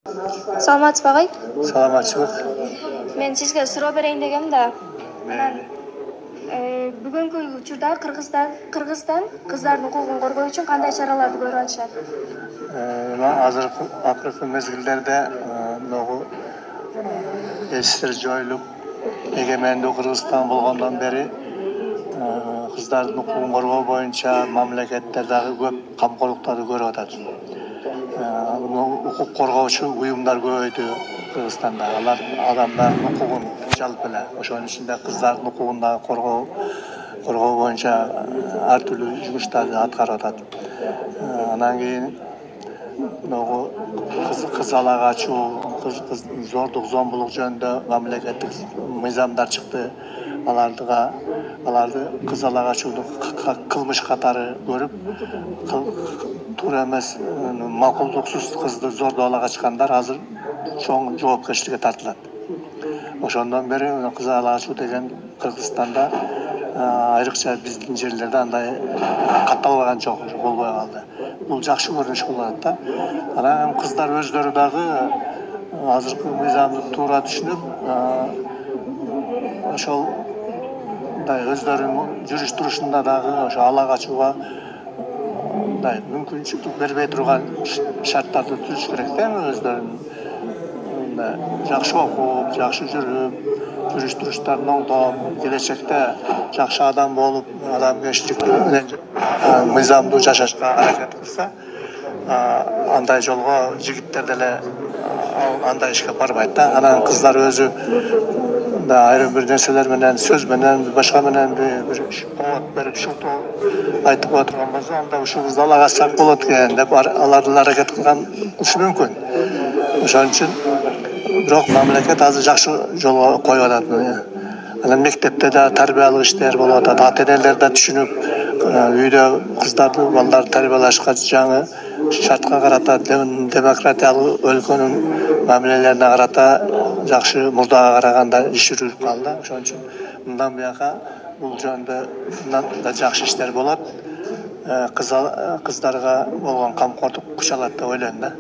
Саламатсызбы агай? Саламатчылык. Мен сизге суроо берейин дегем да. Бүгүнкү учурда Кыргызстан кыздардын укугун коргоо үчүн кандай чараларды көрүп атышат? Азыркы акыркы мезгилдерде могу эстер жоюлуп, эгемендүү Кыргызстан болгондон бери кыздардын укугун коргоо боюнча мамлекеттер дагы көп камкорлуктарды көрүп атат. Укук коргоочу уюмдар көбөйдү Кыргызстанда. Алар адамдардын укугун жалпы эле, ошонун ичинде кыздардын укугун дагы коргоо боюнча ар түрдүү жумуштарды аткарып атат. Анан кийин могу кыз алага ачуу, зордук зомбулук жөнүндө мамлекеттик мыйзамдар чыкты. Аларды кыз алага ачууну кылмыш катары көрүп, туура эмес, макулдуксуз кызды зордоп ала качкандар азыр чоң жоопкерчиликке тартылат. Ошондон бери кыз ала ачуу деген Кыргызстанда айрыкча биздин жерлерде андай катталбаган жок, болбой калды. Бул жакшы көрүнүш болуп атат да. Анан кыздар өздөрү дагы азыркы мыйзамды туура түшүнүп, ошол өздөрүнүн жүрүш турушунда дагы ошо ала качууга мүмкүнчүлүк бербей турган шарттарды түзүш керек да, өздөрүнүн жакшы окуп, жакшы жүрүп, жүрүш туруштарын оңдоп, келечекте жакшы адам болуп, адамгерчиликтүү менен мыйзамдуу жашашка аракет кылса, андай жолго жигиттер деле андай ишке барбайт да. Анан кыздар өзү айрым бир нерселер менен, сөз менен, башка менен бир повод берип шылтоо айтып отурган болсо, анда ушул кызды ала качсак болот экен деп алар деле аракет кылышы мүмкүн. Ошон үчүн бирок мамлекет азыр жакшы жолго коюп атат. Анан мектепте да тарбиялык иштер болуп атат. Ата-энелер да түшүнүп, үйдө кыздарды, балдарды тарбиялашка жаңы шартка карата, демократиялык өлкөнүн мамилелерине карата жакшы, мурдага караганда иш жүрүп калды. Ошон үчүн мындан бияка бул жөнүндө да жакшы иштер болот. Кыздарга болгон камкордук күч алат деп ойлойм да.